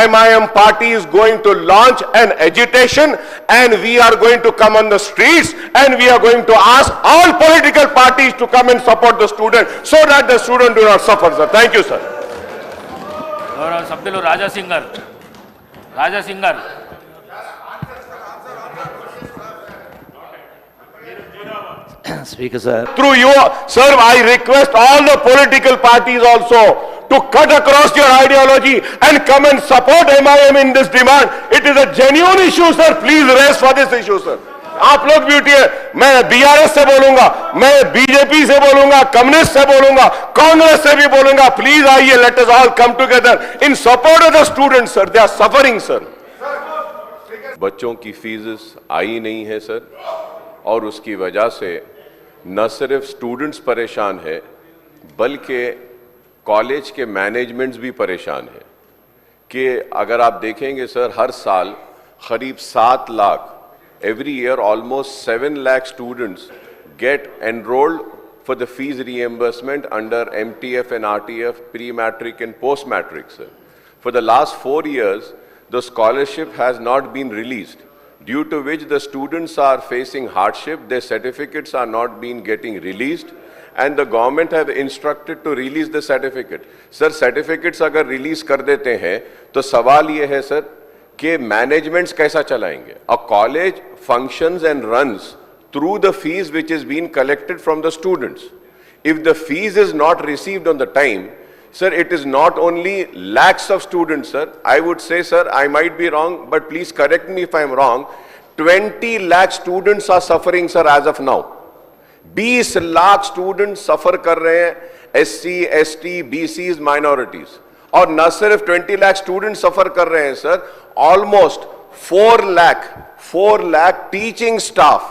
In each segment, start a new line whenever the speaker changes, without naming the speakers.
MIM party is going to launch an agitation, and we are going to come on the streets, and we are going to ask all political parties to come and support the student, so that the student do not suffer, sir. Thank you, sir.
సభ్యులు రాజా singer
Speaker, sir.
Through you, sir, I request all the political parties also to cut across your ideology and come and support MIM in this demand. It is a genuine issue, sir. Please raise for this issue, sir. आप लोग भी उठिए, मैं BRS से बोलूंगा, मैं BJP से बोलूंगा, कम्युनिस्ट से बोलूंगा, कांग्रेस से भी बोलूंगा. प्लीज आइए, let us all come together in support of the students, sir. They are suffering, sir. बच्चों की फीस आई नहीं है, सर, और उसकी वजह से न सिर्फ स्टूडेंट्स परेशान है, बल्कि कॉलेज के मैनेजमेंट्स भी परेशान है. कि अगर आप देखेंगे सर, हर साल करीब 7 lakh, every year almost 7 lakh students get enrolled for the fees reimbursement under MTF and RTF, pre-matric and post-matric, sir. For the last 4 years, the scholarship has not been released, due to which the students are facing hardship. Their certificates are not being getting released, and the government have instructed to release the certificate. Sir, certificates अगर release कर देते हैं, तो सवाल ये है sir कि managements कैसा चलाएंगे? A college functions and runs through the fees which is being collected from the students. If the fees is not received on the time, sir, it is not only lakhs of students, sir. I would say, sir, I might be wrong, but please correct me if I am wrong. 20 lakh students are suffering, sir, as of now. 20 lakh students suffer कर रहे हैं, SC, ST, BCs, minorities. और न सिर्फ 20 lakh students suffer कर रहे हैं, sir. Almost 4 lakh teaching staff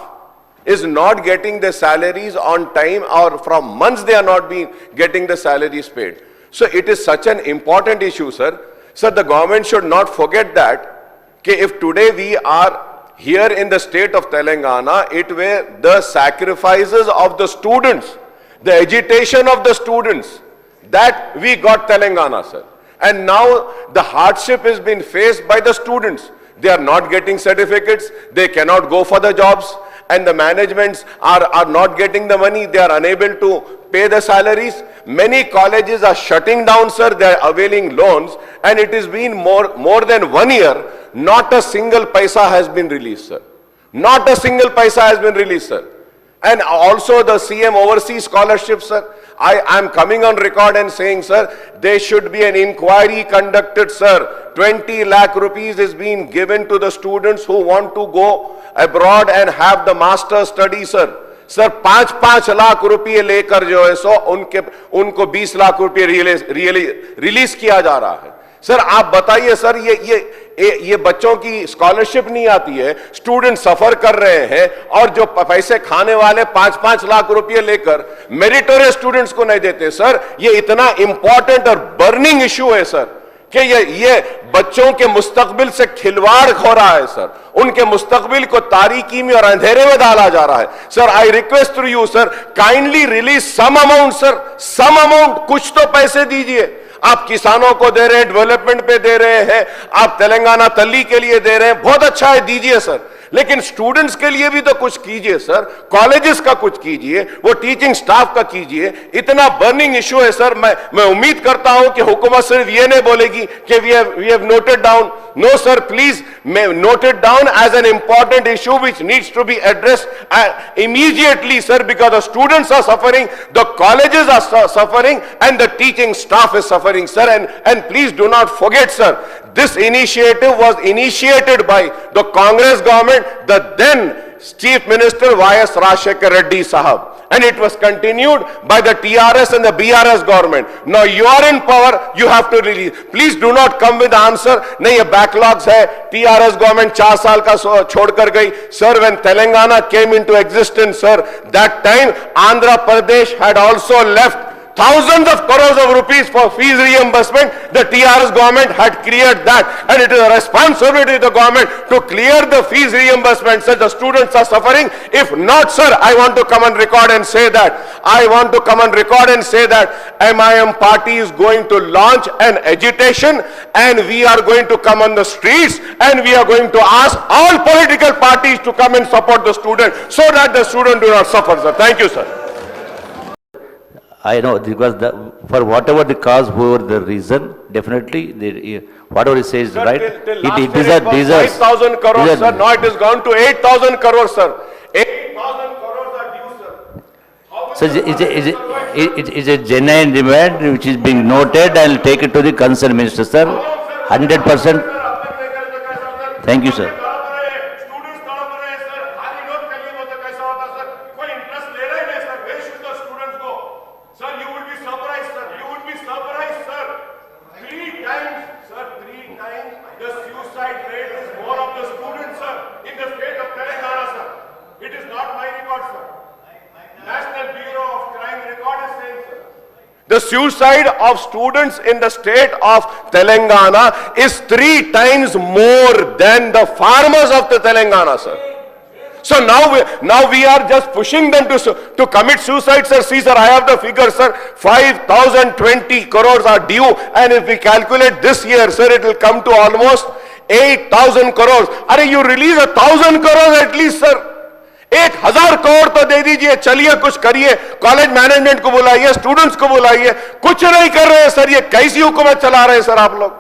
is not getting the salaries on time, or from months they are not being getting the salaries paid. So it is such an important issue, sir. Sir, the government should not forget that, if today we are here in the state of Telangana, it were the sacrifices of the students, the agitation of the students, that we got Telangana, sir. And now the hardship has been faced by the students. They are not getting certificates, they cannot go for the jobs, and the managements are not getting the money, they are unable to pay the salaries. Many colleges are shutting down, sir, they are availing loans, and it has been more than 1 year, not a single paisa has been released, sir. Not a single paisa has been released, sir. And also the CM overseas scholarship, sir. I am coming on record and saying, sir, there should be an inquiry conducted, sir. 20 lakh rupees is being given to the students who want to go abroad and have the master study, sir. Sir 5-5 lakh रुपए लेकर जो है सो उनको 20 लाख रुपए release किया जा रहा है. सर आप बताइए सर, ये बच्चों की स्कॉलरशिप नहीं आती है, स्टूडेंट सफर कर रहे हैं, और जो पैसे खाने वाले 5-5 लाख रुपए लेकर मेरिटोरियस स्टूडेंट्स को नहीं देते. सर ये इतना इंपॉर्टेंट और बर्निंग इशू है सर, कि ये बच्चों के मुस्तकबिल से खिलवाड़ हो रहा है सर. उनके मुस्तकबिल को तारीकी में और अंधेरे में डाला जा रहा है. Sir I request through you sir, kindly release some amount, sir some amount, कुछ तो पैसे दीजिए. आप किसानों को दे रहे हैं, डेवलपमेंट पे दे रहे हैं, आप तेलंगाना तल्ली के लिए दे रहे हैं, बहुत अच्छा है, दीजिए सर. लेकिन स्टूडेंट्स के लिए भी तो कुछ कीजिए सर, कॉलेजेस का कुछ कीजिए, वो टीचिंग स्टाफ का कीजिए. इतना बर्निंग इशू है सर. मैं उम्मीद करता हूं कि हुकूमत सिर्फ ये नहीं बोलेगी कि we have noted down. No sir, please note it down as an important issue which needs to be addressed immediately, sir, because the students are suffering, the colleges are suffering, and the teaching staff is suffering, sir. And please do not forget, sir, this initiative was initiated by the Congress government, the then Chief Minister Y.S. Rajshekar Reddy Sahab, and it was continued by the TRS and the BRS government. Now you are in power, you have to release. Please do not come with the answer, nahi ye backlogs hai, TRS government 4 saal ka chhod kar gayi. Sir, when Telangana came into existence, sir, that time Andhra Pradesh had also left thousands of crores of rupees for fees reimbursement. The TRS government had cleared that, and it is a responsibility of the government to clear the fees reimbursement. Sir, the students are suffering. If not, sir, I want to come and record and say that. I want to come and record and say that MIM party is going to launch an agitation, and we are going to come on the streets, and we are going to ask all political parties to come and support the student so that the student do not suffer, sir. Thank you, sir.
I know, because for whatever the cause, whoever the reason, definitely, whatever he says is
Sir,
right.
till last year it was
deserves.
5,000 crores, sir. Now it has gone to 8,000 crores, sir. 8,000 crores are due, sir. How
So it's a genuine demand which is being noted. I will take it to the concerned minister, sir. 100%. Thank you, sir.
Students तड़प रहे हैं sir, खाली note करिए वो तो कैसा होता sir, कोई इंटरेस्ट ले रहा ही नहीं sir, where should the students go? Sir, you would be surprised, sir, you would be surprised, sir. 3 times, sir, 3 times the suicide rate is more of the students, sir, in the state of Telangana, sir. It is not my record, sir. National Bureau of Crime record is saying, sir. The suicide of students in the state of Telangana is 3 times more than the farmers of the Telangana, sir. So now we are just pushing them to commit suicide, sir. See, sir, I have the figure, sir. 5,020 crores are due, and if we calculate this year, sir, it will come to almost 8,000 crores. Are you release 1,000 crores at least, sir? 1,000 crore तो दे दीजिए, चलिए कुछ करिए, college management को बुलाइए, students को बुलाइए, कुछ नहीं कर रहे हैं सर, ये कैसी हुकूमत चला रहे हैं सर आप लोग?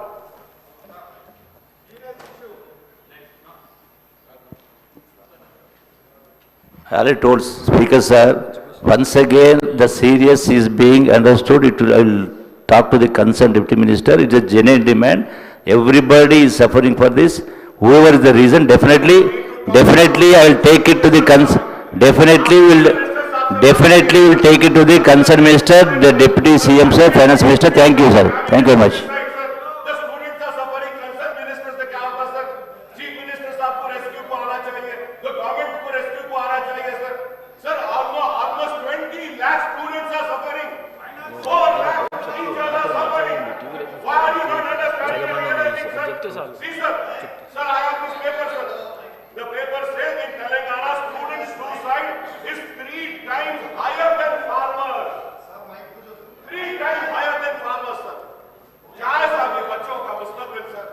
I already told Speaker sir, once again the serious is being understood. I will talk to the concerned Deputy Minister. It is a genuine demand. Everybody is suffering for this. Whoever is the reason, definitely I will take it to the definitely will take it to the concerned minister, the Deputy CM sir, Finance Minister. Thank you, sir. Thank you very much.
The students are suffering. Concerned ministers से क्या होगा sir? Chief Minister साहब को rescue को आना चाहिए. The government को rescue को आना चाहिए sir. Sir, almost 20 lakh students are suffering. 4 lakh teachers are suffering. Why are you not understanding anything, sir? See, sir, I have this paper, sir. The paper says in Telangana, student suicide is 3 times higher than farmers. 3 times higher than farmers, sir. क्या है साहब ये बच्चों का मुस्तकबिल, sir?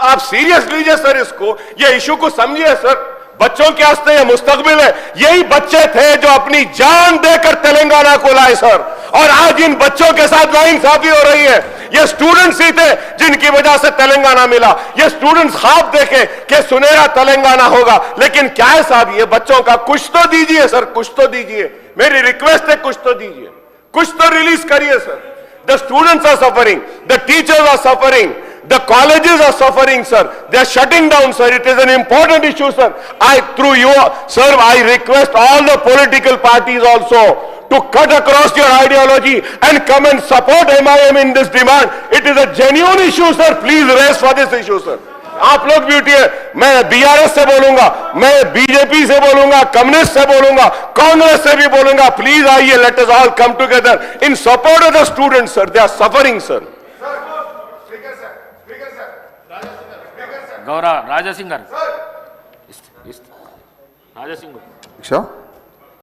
आप serious लीजिए sir इसको, ये इशू को समझिए सर. बच्चों के वास्ते ये मुस्तकबिल है. यही बच्चे थे जो अपनी जान देकर तेलंगाना को लाए सर, और आज इन बच्चों के साथ नाइंसाफी हो रही है. ये स्टूडेंट्स ही थे जिनकी वजह से तेलंगाना मिला. ये स्टूडेंट्स ख्वाब देखे कि सुनहरा तेलंगाना होगा, लेकिन क्या है साहब, ये बच्चों का कुछ तो दीजिए सर, कुछ तो दीजिए. मेरी रिक्वेस्ट है, कुछ तो दीजिए, कुछ तो रिलीज करिए sir. The students are suffering, the teachers are suffering, the colleges are suffering, sir. They are shutting down, sir. It is an important issue, sir. Through you, sir, I request all the political parties also to cut across your ideology and come and support MIM in this demand. It is a genuine issue, sir. Please raise for this issue, sir. आप लोग भी उठिए. मैं BRS से बोलूंगा, मैं BJP से बोलूंगा, कम्युनिस्ट से बोलूंगा, कांग्रेस से भी बोलूंगा. प्लीज आइए, let us all come together in support of the students, sir. They are suffering, sir.
Gaurav Raja singer, Raja Singh.
Sure.